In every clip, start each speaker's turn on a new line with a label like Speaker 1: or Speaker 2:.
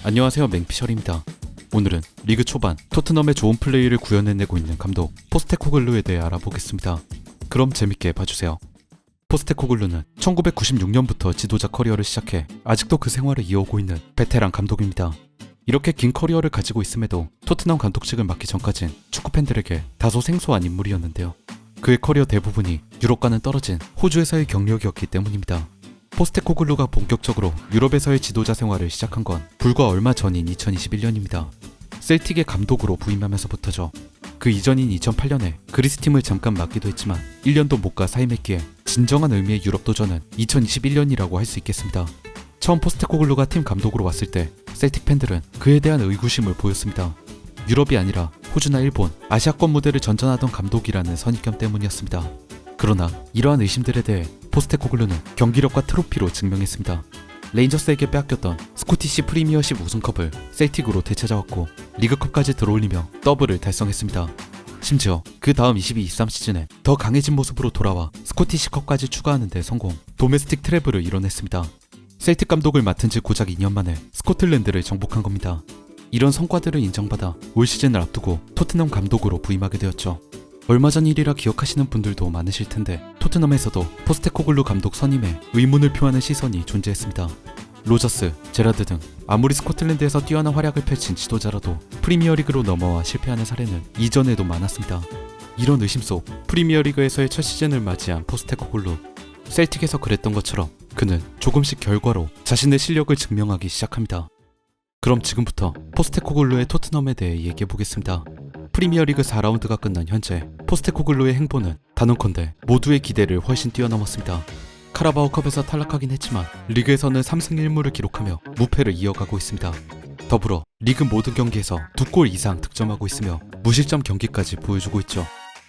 Speaker 1: 안녕하세요, 맹피셜입니다. 오늘은 리그 초반 토트넘의 좋은 플레이를 구현해내고 있는 감독 포스테코글루에 대해 알아보겠습니다. 그럼 재밌게 봐주세요. 포스테코글루는 1996년부터 지도자 커리어를 시작해 아직도 그 생활을 이어오고 있는 베테랑 감독입니다. 이렇게 긴 커리어를 가지고 있음에도 토트넘 감독직을 맡기 전까진 축구팬들에게 다소 생소한 인물이었는데요. 그의 커리어 대부분이 유럽과는 떨어진 호주에서의 경력이었기 때문입니다. 포스테코글루가 본격적으로 유럽에서의 지도자 생활을 시작한 건 불과 얼마 전인 2021년입니다. 셀틱의 감독으로 부임하면서부터죠. 그 이전인 2008년에 그리스 팀을 잠깐 맡기도 했지만 1년도 못 가 사임했기에 진정한 의미의 유럽 도전은 2021년이라고 할 수 있겠습니다. 처음 포스테코글루가 팀 감독으로 왔을 때 셀틱 팬들은 그에 대한 의구심을 보였습니다. 유럽이 아니라 호주나 일본, 아시아권 무대를 전전하던 감독이라는 선입견 때문이었습니다. 그러나 이러한 의심들에 대해 포스테코글루는 경기력과 트로피로 증명했습니다. 레인저스에게 빼앗겼던 스코티시 프리미어십 우승컵을 셀틱으로 되찾아왔고 리그컵까지 들어올리며 더블을 달성했습니다. 심지어 그 다음 22-23 시즌에 더 강해진 모습으로 돌아와 스코티시컵까지 추가하는 데 성공, 도메스틱 트래블을 이뤄냈습니다. 셀틱 감독을 맡은 지 고작 2년 만에 스코틀랜드를 정복한 겁니다. 이런 성과들을 인정받아 올 시즌을 앞두고 토트넘 감독으로 부임하게 되었죠. 얼마 전 일이라 기억하시는 분들도 많으실 텐데 토트넘에서도 포스테코글루 감독 선임에 의문을 표하는 시선이 존재했습니다. 로저스, 제라드 등 아무리 스코틀랜드에서 뛰어난 활약을 펼친 지도자라도 프리미어리그로 넘어와 실패하는 사례는 이전에도 많았습니다. 이런 의심 속 프리미어리그에서의 첫 시즌을 맞이한 포스테코글루. 셀틱에서 그랬던 것처럼 그는 조금씩 결과로 자신의 실력을 증명하기 시작합니다. 그럼 지금부터 포스테코글루의 토트넘에 대해 얘기해보겠습니다. 프리미어리그 4라운드가 끝난 현재 포스테코글루의 행보는 단언컨대 모두의 기대를 훨씬 뛰어넘었습니다. 카라바오컵에서 탈락하긴 했지만 리그에서는 3승 1무를 기록하며 무패를 이어가고 있습니다. 더불어 리그 모든 경기에서 2골 이상 득점하고 있으며 무실점 경기까지 보여주고 있죠.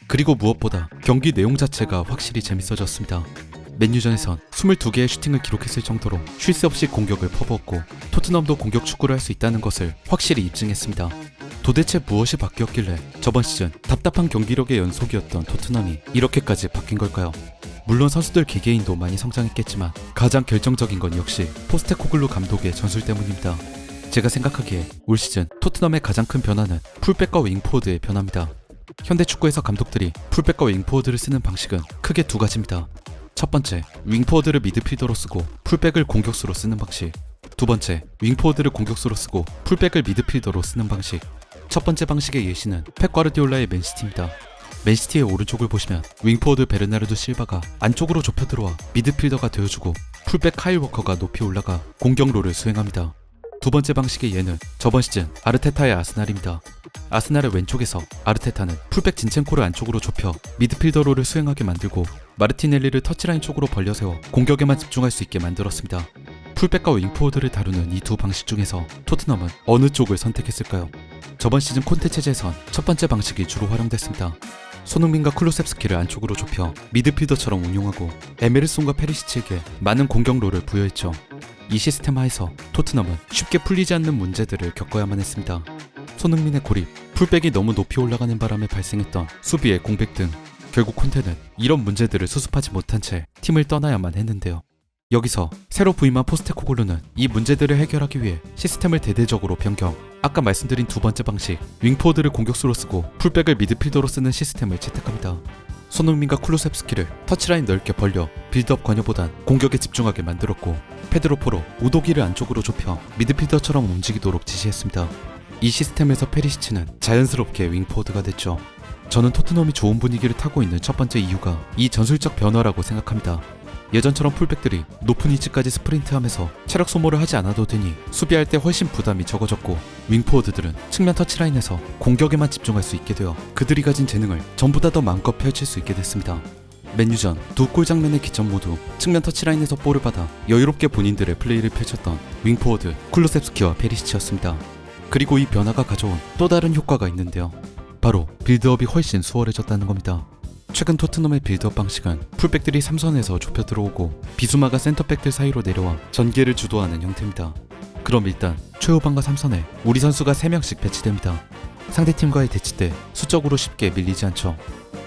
Speaker 1: 그리고 무엇보다 경기 내용 자체가 확실히 재밌어졌습니다. 맨유전에선 22개의 슈팅을 기록했을 정도로 쉴 새 없이 공격을 퍼부었고 토트넘도 공격 축구를 할 수 있다는 것을 확실히 입증했습니다. 도대체 무엇이 바뀌었길래 저번 시즌 답답한 경기력의 연속이었던 토트넘이 이렇게까지 바뀐 걸까요? 물론 선수들 개개인도 많이 성장했겠지만 가장 결정적인 건 역시 포스테코글루 감독의 전술 때문입니다. 제가 생각하기에 올 시즌 토트넘의 가장 큰 변화는 풀백과 윙포워드의 변화입니다. 현대 축구에서 감독들이 풀백과 윙포워드를 쓰는 방식은 크게 두 가지입니다. 첫 번째, 윙포워드를 미드필더로 쓰고 풀백을 공격수로 쓰는 방식. 두 번째, 윙포워드를 공격수로 쓰고 풀백을 미드필더로 쓰는 방식. 첫 번째 방식의 예시는 펩 과르디올라의 맨시티입니다. 맨시티의 오른쪽을 보시면 윙포워드 베르나르도 실바가 안쪽으로 좁혀 들어와 미드필더가 되어주고 풀백 카일 워커가 높이 올라가 공격롤을 수행합니다. 두 번째 방식의 예는 저번 시즌 아르테타의 아스날입니다. 아스날의 왼쪽에서 아르테타는 풀백 진첸코를 안쪽으로 좁혀 미드필더롤을 수행하게 만들고 마르티넬리를 터치라인 쪽으로 벌려세워 공격에만 집중할 수 있게 만들었습니다. 풀백과 윙포워드를 다루는 이 두 방식 중에서 토트넘은 어느 쪽을 선택했을까요? 저번 시즌 콘테 체제에선 첫 번째 방식이 주로 활용됐습니다. 손흥민과 클루셉스키를 안쪽으로 좁혀 미드필더처럼 운용하고 에메르송과 페리시치에게 많은 공격롤을 부여했죠. 이 시스템 하에서 토트넘은 쉽게 풀리지 않는 문제들을 겪어야만 했습니다. 손흥민의 고립, 풀백이 너무 높이 올라가는 바람에 발생했던 수비의 공백 등 결국 콘테는 이런 문제들을 수습하지 못한 채 팀을 떠나야만 했는데요. 여기서 새로 부임한 포스테코글루는 이 문제들을 해결하기 위해 시스템을 대대적으로 변경, 아까 말씀드린 두 번째 방식, 윙포워드를 공격수로 쓰고 풀백을 미드필더로 쓰는 시스템을 채택합니다. 손흥민과 클루셉스키를 터치라인 넓게 벌려 빌드업 관여보단 공격에 집중하게 만들었고 페드로 포로, 우도기를 안쪽으로 좁혀 미드필더처럼 움직이도록 지시했습니다. 이 시스템에서 페리시치는 자연스럽게 윙포워드가 됐죠. 저는 토트넘이 좋은 분위기를 타고 있는 첫 번째 이유가 이 전술적 변화라고 생각합니다. 예전처럼 풀백들이 높은 위치까지 스프린트하면서 체력 소모를 하지 않아도 되니 수비할 때 훨씬 부담이 적어졌고 윙포워드들은 측면 터치라인에서 공격에만 집중할 수 있게 되어 그들이 가진 재능을 전보다 더 마음껏 펼칠 수 있게 됐습니다. 맨유전 두 골 장면의 기점 모두 측면 터치라인에서 볼을 받아 여유롭게 본인들의 플레이를 펼쳤던 윙포워드, 쿨루셉스키와 페리시치였습니다. 그리고 이 변화가 가져온 또 다른 효과가 있는데요. 바로 빌드업이 훨씬 수월해졌다는 겁니다. 최근 토트넘의 빌드업 방식은 풀백들이 3선에서 좁혀 들어오고 비수마가 센터백들 사이로 내려와 전개를 주도하는 형태입니다. 그럼 일단 최후방과 3선에 우리 선수가 3명씩 배치됩니다. 상대팀과의 대치 때 수적으로 쉽게 밀리지 않죠.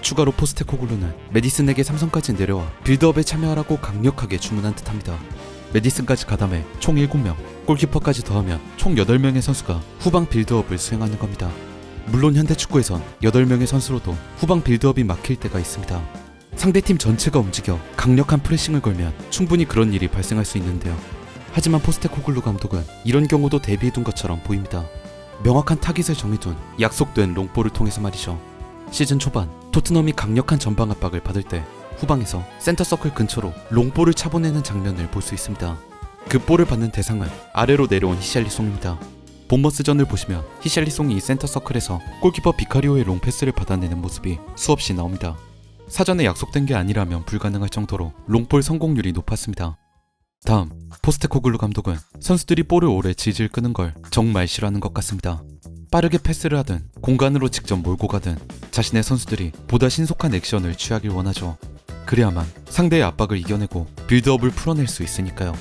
Speaker 1: 추가로 포스테코글루는 메디슨에게 3선까지 내려와 빌드업에 참여하라고 강력하게 주문한 듯합니다. 메디슨까지 가담해 총 7명, 골키퍼까지 더하면 총 8명의 선수가 후방 빌드업을 수행하는 겁니다. 물론 현대축구에선 8명의 선수로도 후방 빌드업이 막힐 때가 있습니다. 상대팀 전체가 움직여 강력한 프레싱을 걸면 충분히 그런 일이 발생할 수 있는데요. 하지만 포스테코글루 감독은 이런 경우도 대비해둔 것처럼 보입니다. 명확한 타깃을 정해둔 약속된 롱볼을 통해서 말이죠. 시즌 초반 토트넘이 강력한 전방 압박을 받을 때 후방에서 센터서클 근처로 롱볼을 차보내는 장면을 볼 수 있습니다. 그 볼을 받는 대상은 아래로 내려온 히샬리송입니다. 본머스전을 보시면 히샬리송이 이 센터서클에서 골키퍼 비카리오의 롱패스를 받아내는 모습이 수없이 나옵니다. 사전에 약속된 게 아니라면 불가능할 정도로 롱볼 성공률이 높았습니다. 다음, 포스테코글루 감독은 선수들이 볼을 오래 질질 끄는 걸 정말 싫어하는 것 같습니다. 빠르게 패스를 하든 공간으로 직접 몰고 가든 자신의 선수들이 보다 신속한 액션을 취하길 원하죠. 그래야만 상대의 압박을 이겨내고 빌드업을 풀어낼 수 있으니까요.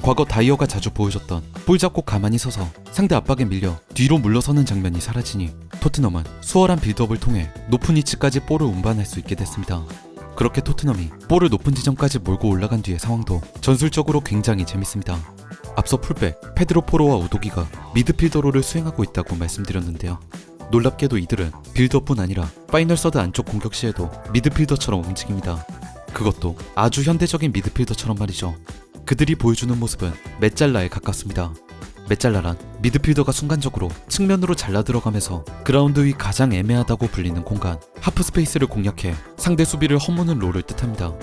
Speaker 1: 과거 다이어가 자주 보여줬던 볼 잡고 가만히 서서 상대 압박에 밀려 뒤로 물러서는 장면이 사라지니 토트넘은 수월한 빌드업을 통해 높은 위치까지 볼을 운반할 수 있게 됐습니다. 그렇게 토트넘이 볼을 높은 지점까지 몰고 올라간 뒤의 상황도 전술적으로 굉장히 재밌습니다. 앞서 풀백 페드로 포로와 우도기가 미드필더로를 수행하고 있다고 말씀드렸는데요. 놀랍게도 이들은 빌드업뿐 아니라 파이널 서드 안쪽 공격 시에도 미드필더처럼 움직입니다. 그것도 아주 현대적인 미드필더처럼 말이죠. 그들이 보여주는 모습은 메잘라에 가깝습니다. 메잘라란 미드필더가 순간적으로 측면으로 잘라 들어가면서 그라운드 위 가장 애매하다고 불리는 공간 하프 스페이스를 공략해 상대 수비를 허무는 롤을 뜻합니다.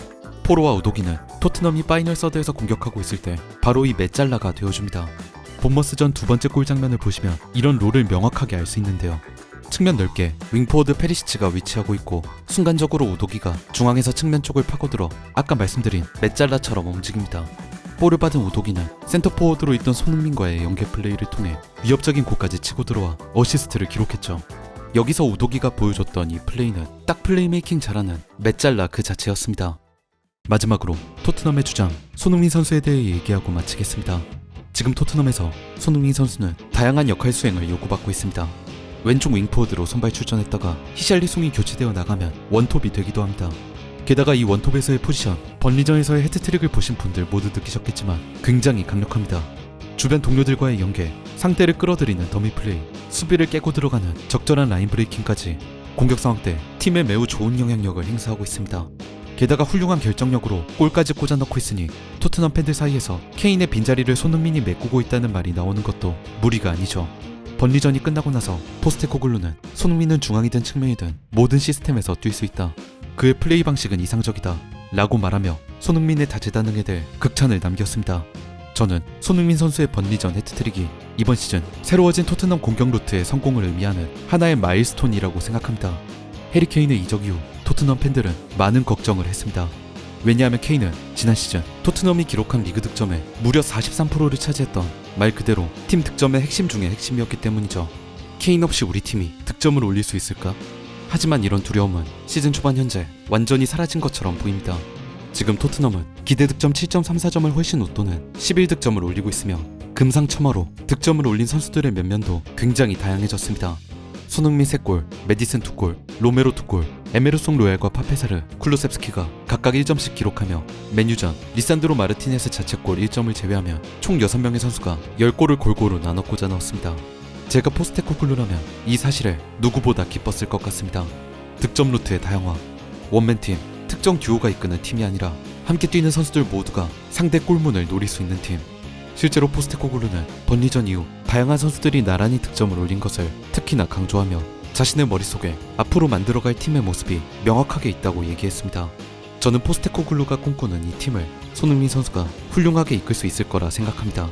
Speaker 1: 포로와 우도기는 토트넘이 파이널 서드에서 공격하고 있을 때 바로 이 메잘라가 되어줍니다. 본머스전 두 번째 골 장면을 보시면 이런 롤을 명확하게 알 수 있는데요. 측면 넓게 윙포워드 페리시치가 위치하고 있고 순간적으로 우도기가 중앙에서 측면 쪽을 파고들어 아까 말씀드린 메잘라처럼 움직입니다. 볼을 받은 우도기는 센터포워드로 있던 손흥민과의 연계 플레이를 통해 위협적인 골까지 치고 들어와 어시스트를 기록했죠. 여기서 우도기가 보여줬던 이 플레이는 딱 플레이메이킹 잘하는 메잘라 그 자체였습니다. 마지막으로 토트넘의 주장 손흥민 선수에 대해 얘기하고 마치겠습니다. 지금 토트넘에서 손흥민 선수는 다양한 역할 수행을 요구받고 있습니다. 왼쪽 윙포워드로 선발 출전했다가 히샬리송이 교체되어 나가면 원톱이 되기도 합니다. 게다가 이 원톱에서의 포지션, 번리전에서의 헤트트릭을 보신 분들 모두 느끼셨겠지만 굉장히 강력합니다. 주변 동료들과의 연계, 상대를 끌어들이는 더미 플레이, 수비를 깨고 들어가는 적절한 라인 브레이킹까지 공격 상황 때 팀에 매우 좋은 영향력을 행사하고 있습니다. 게다가 훌륭한 결정력으로 골까지 꽂아 넣고 있으니 토트넘 팬들 사이에서 케인의 빈자리를 손흥민이 메꾸고 있다는 말이 나오는 것도 무리가 아니죠. 번리전이 끝나고 나서 포스테코글루는 손흥민은 중앙이든 측면이든 모든 시스템에서 뛸 수 있다. 그의 플레이 방식은 이상적이다 라고 말하며 손흥민의 다재다능에 대해 극찬을 남겼습니다. 저는 손흥민 선수의 번리전 해트트릭이 이번 시즌 새로워진 토트넘 공격 루트의 성공을 의미하는 하나의 마일스톤이라고 생각합니다. 해리 케인의 이적 이후 토트넘 팬들은 많은 걱정을 했습니다. 왜냐하면 케인은 지난 시즌 토트넘이 기록한 리그 득점의 무려 43%를 차지했던 말 그대로 팀 득점의 핵심 중의 핵심이었기 때문이죠. 케인 없이 우리 팀이 득점을 올릴 수 있을까? 하지만 이런 두려움은 시즌 초반 현재 완전히 사라진 것처럼 보입니다. 지금 토트넘은 기대 득점 7.34점을 훨씬 웃도는 11득점을 올리고 있으며 금상첨화로 득점을 올린 선수들의 면면도 굉장히 다양해졌습니다. 손흥민 3골, 메디슨 2골, 로메로 2골, 에메르송 로얄과 파페사르, 쿨루셉스키가 각각 1점씩 기록하며 맨유전 리산드로 마르티네스 자책골 1점을 제외하면 총 6명의 선수가 10골을 골고루 나눠 꽂아 넣었습니다. 제가 포스테코글루라면 이 사실에 누구보다 기뻤을 것 같습니다. 득점 루트의 다양화, 원맨팀, 특정 듀오가 이끄는 팀이 아니라 함께 뛰는 선수들 모두가 상대 골문을 노릴 수 있는 팀. 실제로 포스테코글루는 번리전 이후 다양한 선수들이 나란히 득점을 올린 것을 특히나 강조하며 자신의 머릿속에 앞으로 만들어갈 팀의 모습이 명확하게 있다고 얘기했습니다. 저는 포스테코글루가 꿈꾸는 이 팀을 손흥민 선수가 훌륭하게 이끌 수 있을 거라 생각합니다.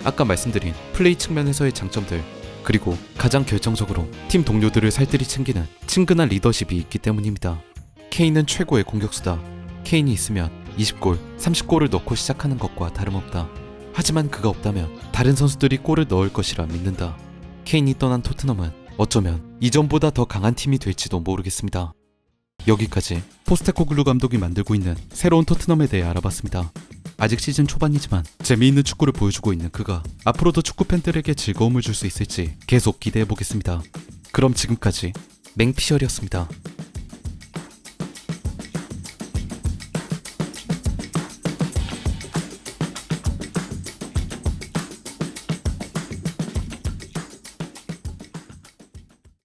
Speaker 1: 아까 말씀드린 플레이 측면에서의 장점들, 그리고 가장 결정적으로 팀 동료들을 살뜰히 챙기는 친근한 리더십이 있기 때문입니다. 케인은 최고의 공격수다. 케인이 있으면 20골, 30골을 넣고 시작하는 것과 다름없다. 하지만 그가 없다면 다른 선수들이 골을 넣을 것이라 믿는다. 케인이 떠난 토트넘은 어쩌면 이전보다 더 강한 팀이 될지도 모르겠습니다. 여기까지 포스테코글루 감독이 만들고 있는 새로운 토트넘에 대해 알아봤습니다. 아직 시즌 초반이지만 재미있는 축구를 보여주고 있는 그가 앞으로도 축구 팬들에게 즐거움을 줄 수 있을지 계속 기대해보겠습니다. 그럼 지금까지 맹피셜이었습니다.